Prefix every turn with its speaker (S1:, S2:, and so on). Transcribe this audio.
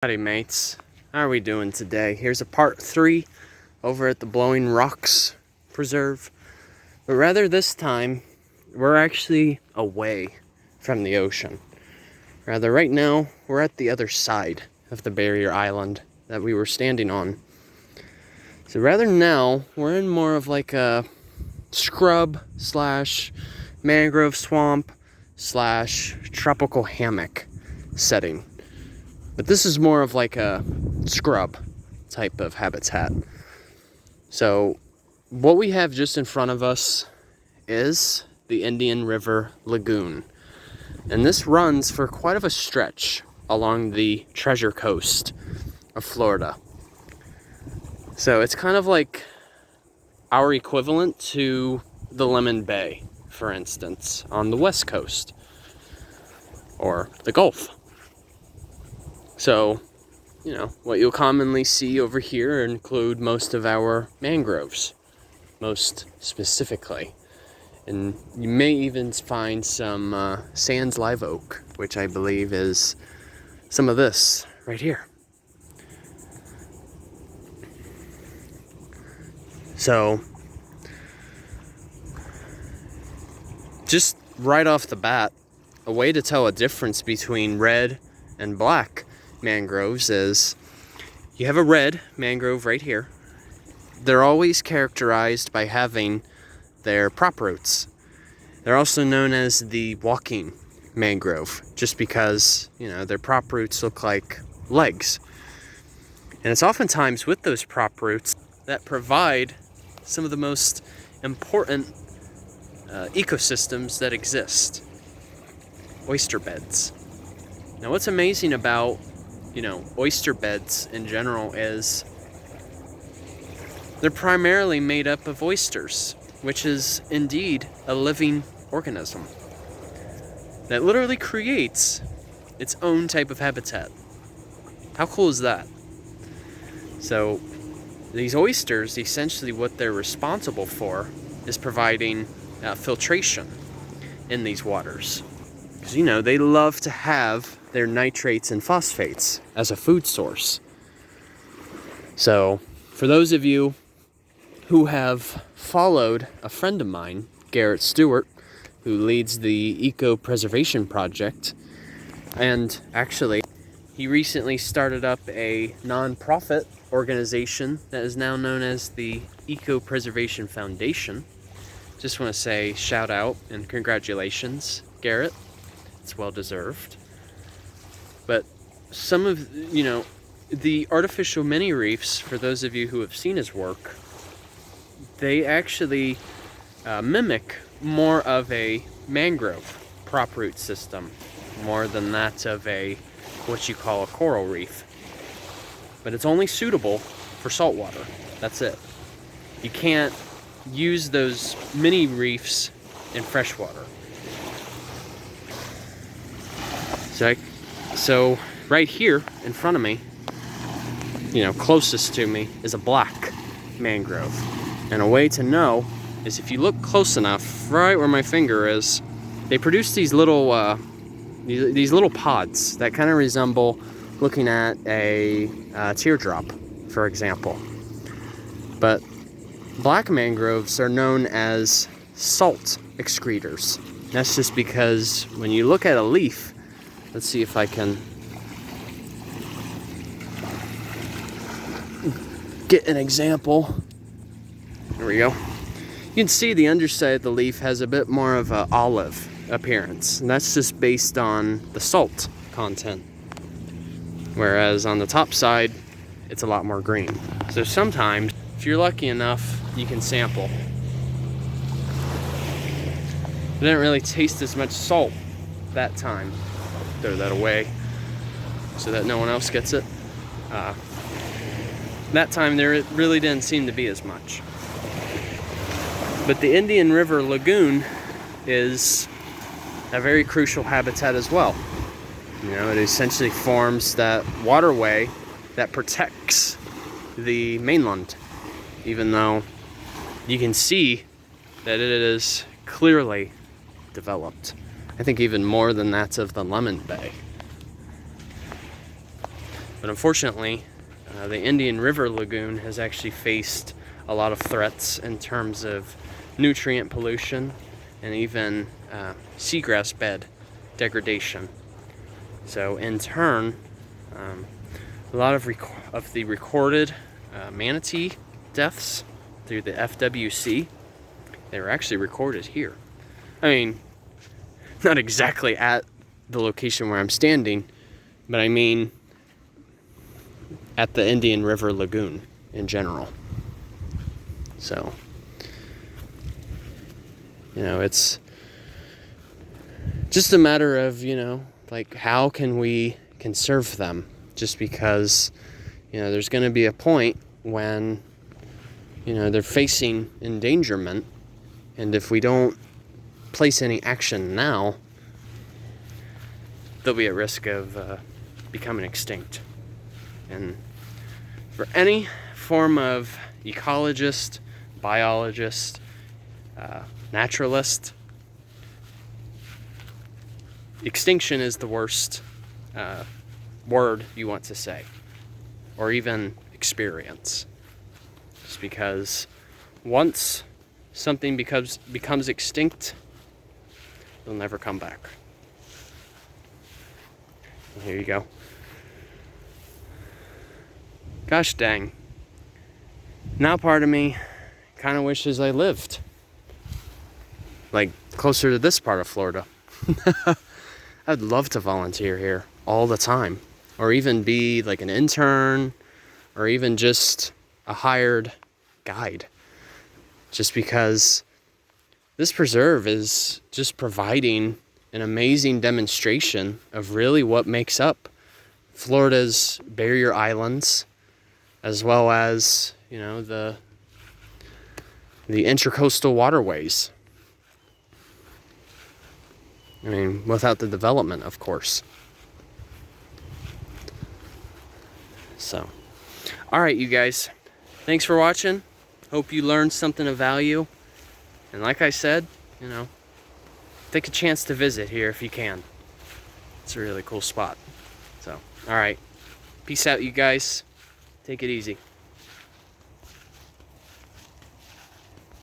S1: Howdy mates, how are we doing today? Here's a part 3 over at the Blowing Rocks Preserve. But rather this time, we're actually away from the ocean. Rather right now, we're at the other side of the barrier island that we were standing on. So rather now, we're in more of like a scrub slash mangrove swamp slash tropical hammock setting. But this is more of like a scrub type of habitat. So what we have just in front of us is the Indian River Lagoon. And this runs for quite of a stretch along the Treasure Coast of Florida. So it's kind of like our equivalent to the Lemon Bay, for instance, on the West Coast or the Gulf. So, you know, what you'll commonly see over here include most of our mangroves, most specifically. And you may even find some Sands live oak, which I believe is some of this right here. So, just right off the bat, a way to tell a difference between red and black mangroves is you have a red mangrove right here. They're always characterized by having their prop roots. They're also known as the walking mangrove, just because, you know, their prop roots look like legs. And it's oftentimes with those prop roots that provide some of the most important ecosystems that exist. Oyster beds. Now what's amazing about, you know, oyster beds in general is they're primarily made up of oysters, which is indeed a living organism that literally creates its own type of habitat. How cool is that? So these oysters, essentially what they're responsible for is providing filtration in these waters. Because, you know, they love to have their nitrates and phosphates as a food source. So, for those of you who have followed a friend of mine, Garrett Stewart, who leads the Eco Preservation Project, and actually, he recently started up a non-profit organization that is now known as the Eco Preservation Foundation. Just want to say shout out and congratulations, Garrett. It's well deserved. But some of, you know, the artificial mini reefs, for those of you who have seen his work, they actually mimic more of a mangrove prop root system, more than that of a, what you call a coral reef. But it's only suitable for saltwater. That's it. You can't use those mini reefs in freshwater. So right here in front of me, you know, closest to me, is a black mangrove. And a way to know is if you look close enough, right where my finger is, they produce these little pods that kind of resemble looking at a teardrop, for example. But black mangroves are known as salt excretors. That's just because when you look at a leaf, let's see if I can get an example. There we go. You can see the underside of the leaf has a bit more of an olive appearance, and that's just based on the salt content. Whereas on the top side, it's a lot more green. So sometimes, if you're lucky enough, you can sample. It didn't really taste as much salt that time. Throw that away so that no one else gets it. That time there really didn't seem to be as much. But the Indian River Lagoon is a very crucial habitat as well. You know, it essentially forms that waterway that protects the mainland, even though you can see that it is clearly developed. I think even more than that of the Lemon Bay. But unfortunately, the Indian River Lagoon has actually faced a lot of threats in terms of nutrient pollution and even seagrass bed degradation. So in turn, a lot of the recorded manatee deaths through the FWC, they were actually recorded here. I mean, not exactly at the location where I'm standing, but I mean at the Indian River Lagoon in general. So, you know, it's just a matter of, you know, like, how can we conserve them? Just because, you know, there's going to be a point when, you know, they're facing endangerment, and if we don't place any action now, they'll be at risk of becoming extinct. And for any form of ecologist, biologist, naturalist, extinction is the worst word you want to say, or even experience. Just because once something becomes extinct, it'll never come back. And here you go. Gosh dang. Now part of me kind of wishes I lived like closer to this part of Florida. I'd love to volunteer here all the time, or even be like an intern, or even just a hired guide. Just because this preserve is just providing an amazing demonstration of really what makes up Florida's barrier islands, as well as, you know, the intracoastal waterways. I mean, without the development, of course. So, all right, you guys. Thanks for watching. Hope you learned something of value. And like I said, you know, take a chance to visit here if you can. It's a really cool spot. So, all right. Peace out, you guys. Take it easy.